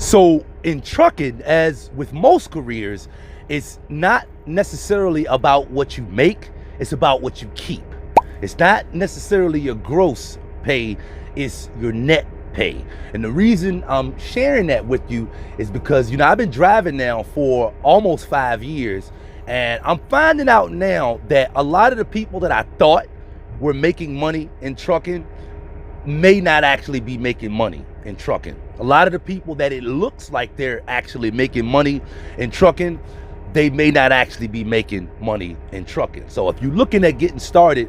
So in trucking, as with most careers, it's not necessarily about what you make, it's about what you keep. It's not necessarily your gross pay, it's your net pay. And the reason I'm sharing that with you is because, I've been driving now for almost 5 years, and I'm finding out now that a lot of the people that I thought were making money in trucking may not actually be making money in trucking. A lot of the people that it looks like they're actually making money in trucking, they may not actually be making money in trucking. So if you're looking at getting started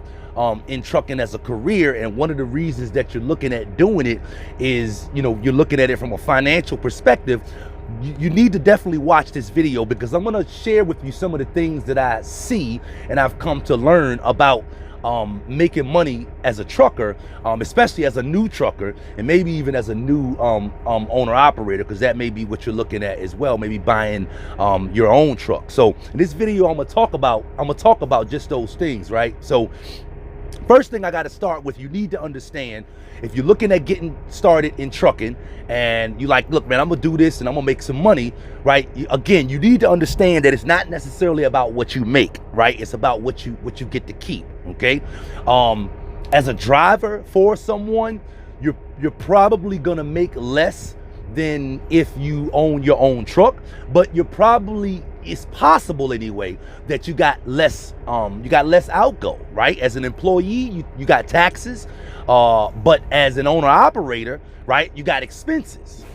in trucking as a career, and one of the reasons that you're looking at doing it is, you're looking at it from a financial perspective, you need to definitely watch this video, because I'm going to share with you some of the things that I see and I've come to learn about making money as a trucker, especially as a new trucker, and maybe even as a new owner operator, because that may be what you're looking at as well, maybe buying your own truck. So in this video, I'm gonna talk about just those things, right? So first thing I got to start with, you need to understand, if you're looking at getting started in trucking and you like, look, man, I'm gonna do this and I'm gonna make some money, right? Again, you need to understand that it's not necessarily about what you make, right? It's about what you get to keep, okay? As a driver for someone, you're probably gonna make less than if you own your own truck, but it's possible anyway that you got less outgo, right? As an employee, you got taxes, but as an owner operator, right, you got expenses.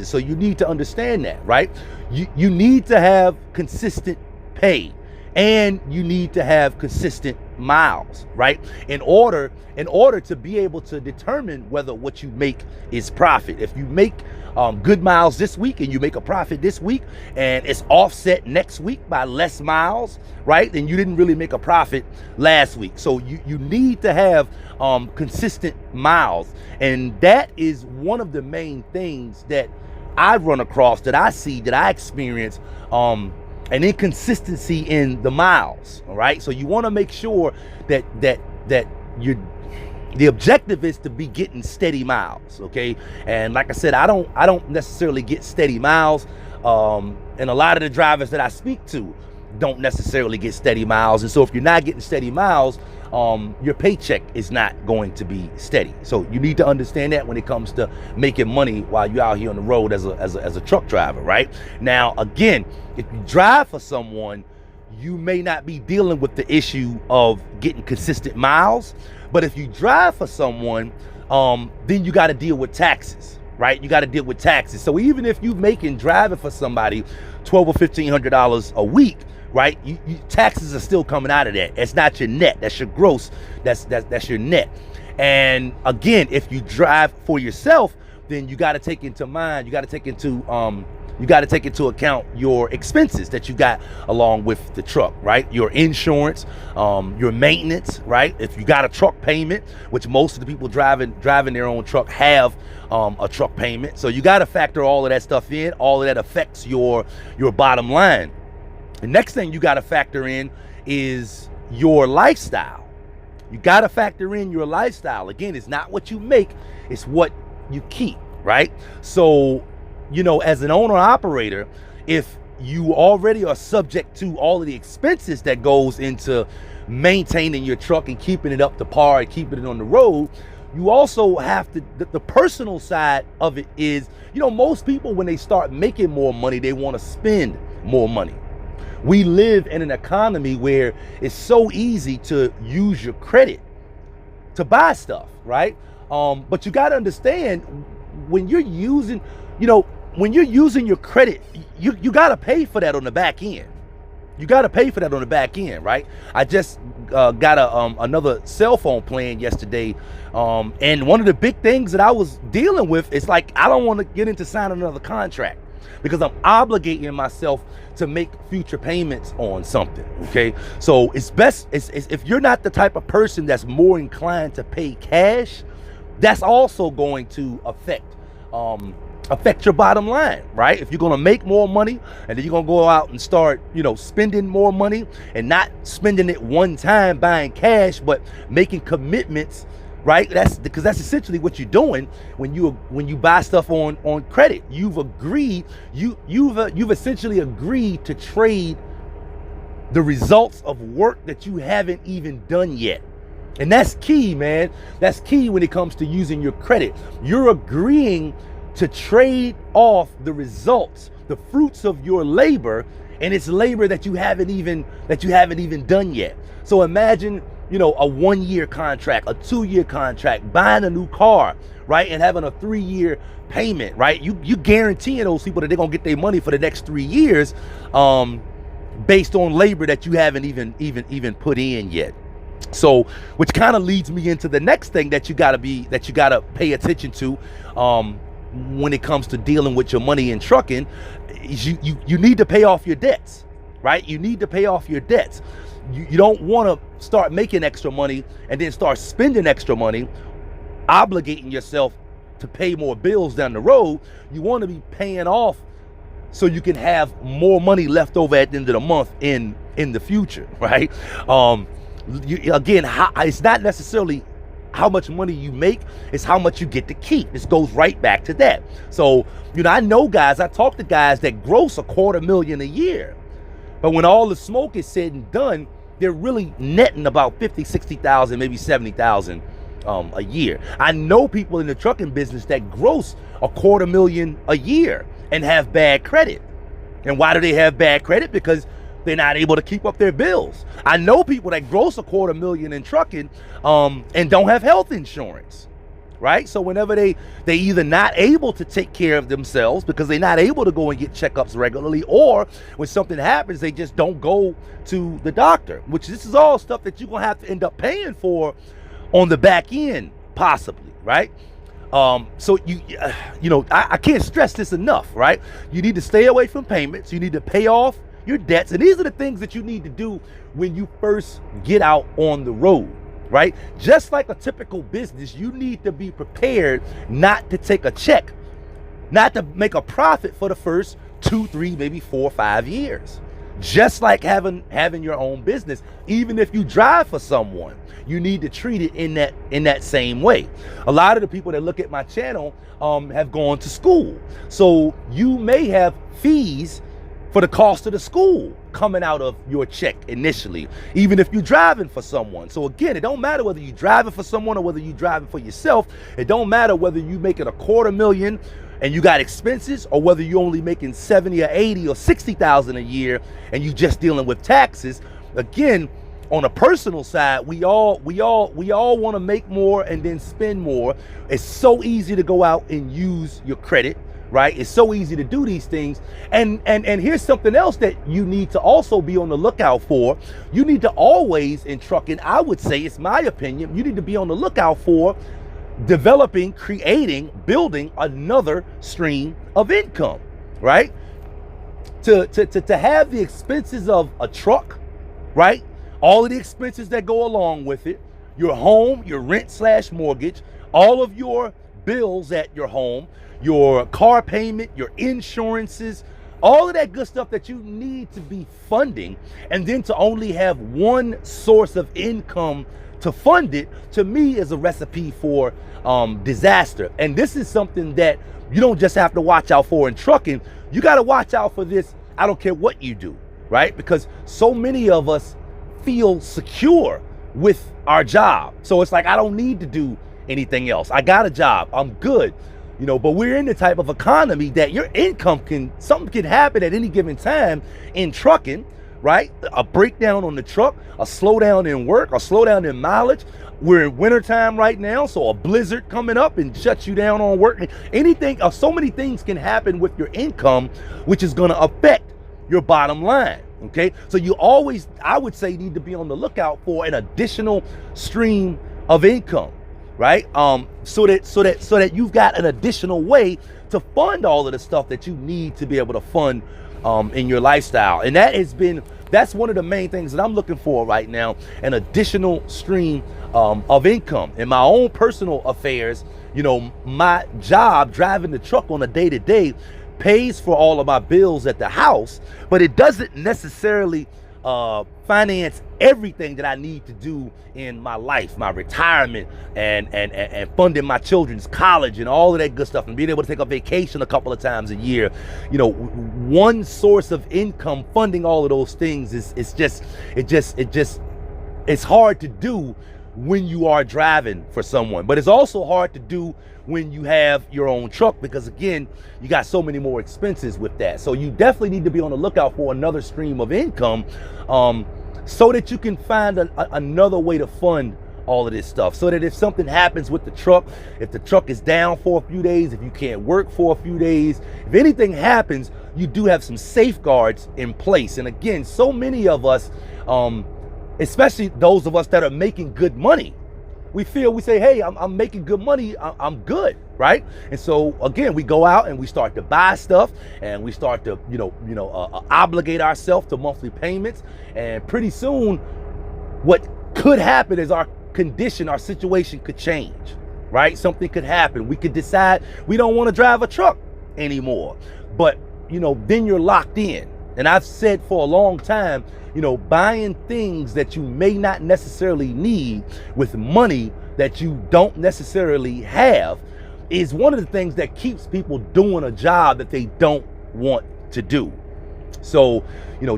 So you need to understand that, right? You need to have consistent pay, and you need to have consistent miles, right? In order to be able to determine whether what you make is profit. If you make good miles this week and you make a profit this week, and it's offset next week by less miles, right, then you didn't really make a profit last week. So you need to have consistent miles, and that is one of the main things that I run across, that I see, that I experience, an inconsistency in the miles. All right, so you want to make sure that the objective is to be getting steady miles, okay? And like I said, I don't necessarily get steady miles, and a lot of the drivers that I speak to don't necessarily get steady miles. And so if you're not getting steady miles, your paycheck is not going to be steady. So you need to understand that when it comes to making money while you're out here on the road as a truck driver, right? Now, again, if you drive for someone, you may not be dealing with the issue of getting consistent miles. But if you drive for someone, then you got to deal with taxes, right? You got to deal with taxes. So even if you're making driving for somebody $1,200 or $1,500 a week, right? Taxes are still coming out of that. It's not your net. That's your gross. That's your net. And again, if you drive for yourself, then you got to take into mind. You got to take into account your expenses that you got along with the truck, right? Your insurance, your maintenance, right? If you got a truck payment, which most of the people driving their own truck have a truck payment. So you got to factor all of that stuff in. All of that affects your bottom line. The next thing you got to factor in is your lifestyle. You got to factor in your lifestyle. Again, it's not what you make, it's what you keep, right? So, as an owner operator, if you already are subject to all of the expenses that goes into maintaining your truck and keeping it up to par and keeping it on the road, you also have to, the personal side of it is, most people, when they start making more money, they want to spend more money. We live in an economy where it's so easy to use your credit to buy stuff, right? But you got to understand, when you're using your credit, you got to pay for that on the back end. You got to pay for that on the back end, right? I just got another cell phone plan yesterday, and one of the big things that I was dealing with is, like, I don't want to get into signing another contract because I'm obligating myself to make future payments on something, okay? So it's best, if you're not the type of person that's more inclined to pay cash, that's also going to affect your bottom line, right? If you're going to make more money and then you're going to go out and start, spending more money, and not spending it one time buying cash, but making commitments right? That's because that's essentially what you're doing when you buy stuff on credit. You've essentially agreed to trade the results of work that you haven't even done yet. And that's key, man. That's key when it comes to using your credit. You're agreeing to trade off the results, the fruits of your labor, and it's labor that you haven't even done yet. So imagine, a 1-year contract, a 2-year contract, buying a new car, right? And having a 3-year payment, right? You guaranteeing those people that they're gonna get their money for the next 3 years, based on labor that you haven't even put in yet. So, which kind of leads me into the next thing that you gotta pay attention to, when it comes to dealing with your money in trucking, is you need to pay off your debts, right? You need to pay off your debts. You don't want to start making extra money and then start spending extra money, obligating yourself to pay more bills down the road. You want to be paying off so you can have more money left over at the end of the month in the future, right? Again, it's not necessarily how much money you make, it's how much you get to keep. This goes right back to that. So, I talk to guys that gross $250,000 a year, but when all the smoke is said and done, they're really netting about 50, 60,000, maybe 70,000 a year. I know people in the trucking business that gross $250,000 a year and have bad credit. And why do they have bad credit? Because they're not able to keep up their bills. I know people that gross $250,000 in trucking and don't have health insurance, right? So whenever they either not able to take care of themselves because they're not able to go and get checkups regularly, or when something happens, they just don't go to the doctor, which this is all stuff that you're gonna have to end up paying for on the back end, possibly, right? So I can't stress this enough, right? You need to stay away from payments. You need to pay off your debts. And these are the things that you need to do when you first get out on the road, right? Just like a typical business, you need to be prepared not to take a check, not to make a profit for the first 2, 3, maybe 4, 5 years. Just like having your own business, even if you drive for someone, you need to treat it in that same way. A lot of the people that look at my channel have gone to school. So you may have fees for the cost of the school coming out of your check initially, even if you're driving for someone. So again, it don't matter whether you're driving for someone or whether you're driving for yourself. It don't matter whether you're making $250,000 and you got expenses, or whether you're only making 70 or 80 or 60,000 a year and you just dealing with taxes. Again, on a personal side, we all want to make more and then spend more. It's so easy to go out and use your credit, right? It's so easy to do these things. And here's something else that you need to also be on the lookout for. You need to always, in trucking, I would say, it's my opinion, you need to be on the lookout for developing, creating, building another stream of income, right? To have the expenses of a truck, right? All of the expenses that go along with it, your home, your rent/mortgage, all of your bills at your home, your car payment, your insurances, all of that good stuff that you need to be funding, and then to only have one source of income to fund it, to me, is a recipe for disaster. And this is something that you don't just have to watch out for in trucking. You got to watch out for this. I don't care what you do, right? Because so many of us feel secure with our job. So it's like, I don't need to do anything else. I got a job. I'm good. But we're in the type of economy that your income something can happen at any given time in trucking, right? A breakdown on the truck, a slowdown in work, a slowdown in mileage. We're in wintertime right now, so a blizzard coming up and shuts you down on work. Anything, so many things can happen with your income, which is going to affect your bottom line. Okay, so you always, I would say, need to be on the lookout for an additional stream of income, right? So that you've got an additional way to fund all of the stuff that you need to be able to fund in your lifestyle. And that's one of the main things that I'm looking for right now, an additional stream of income. In my own personal affairs, my job, driving the truck on a day-to-day, pays for all of my bills at the house, but it doesn't necessarily finance everything that I need to do in my life, my retirement, and funding my children's college and all of that good stuff, and being able to take a vacation a couple of times a year. You know, one source of income funding all of those things it's hard to do when you are driving for someone, but it's also hard to do when you have your own truck, because again, you got so many more expenses with that. So you definitely need to be on the lookout for another stream of income, so that you can find another way to fund all of this stuff, so that if something happens with the truck, if the truck is down for a few days, if you can't work for a few days, if anything happens, you do have some safeguards in place. And again, so many of us, especially those of us that are making good money, we say, hey, I'm making good money, I'm good, right? And so again, we go out and we start to buy stuff, and we start to obligate ourselves to monthly payments, and pretty soon what could happen is our condition, our situation could change, right? Something could happen. We could decide we don't want to drive a truck anymore, but then you're locked in. And I've said for a long time, buying things that you may not necessarily need with money that you don't necessarily have is one of the things that keeps people doing a job that they don't want to do. So,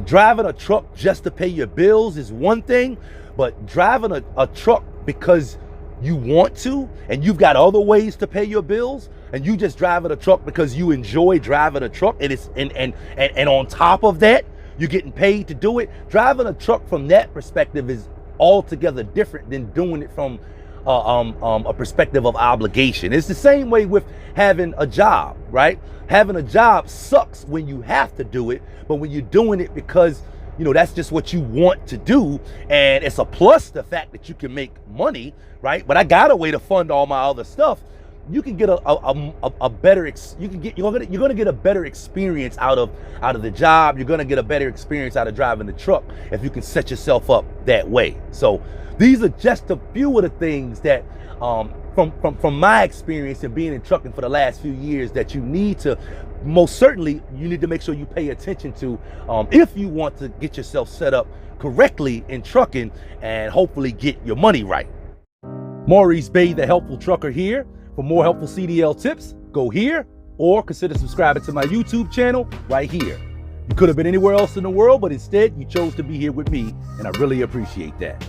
driving a truck just to pay your bills is one thing, but driving a truck because you want to, and you've got other ways to pay your bills, and you just driving a truck because you enjoy driving a truck, and it's and on top of that, you're getting paid to do it. Driving a truck from that perspective is altogether different than doing it from a perspective of obligation. It's the same way with having a job, right? Having a job sucks when you have to do it, but when you're doing it because that's just what you want to do, and it's a plus the fact that you can make money, right? But I got a way to fund all my other stuff. You can get a better you're gonna get a better experience out of the job. You're gonna get a better experience out of driving the truck if you can set yourself up that way. So these are just a few of the things that from my experience in being in trucking for the last few years that you need to make sure you pay attention to if you want to get yourself set up correctly in trucking and hopefully get your money right. Maurice Bay, the Helpful Trucker here. For more helpful CDL tips, go here, or consider subscribing to my YouTube channel right here. You could have been anywhere else in the world, but instead you chose to be here with me, and I really appreciate that.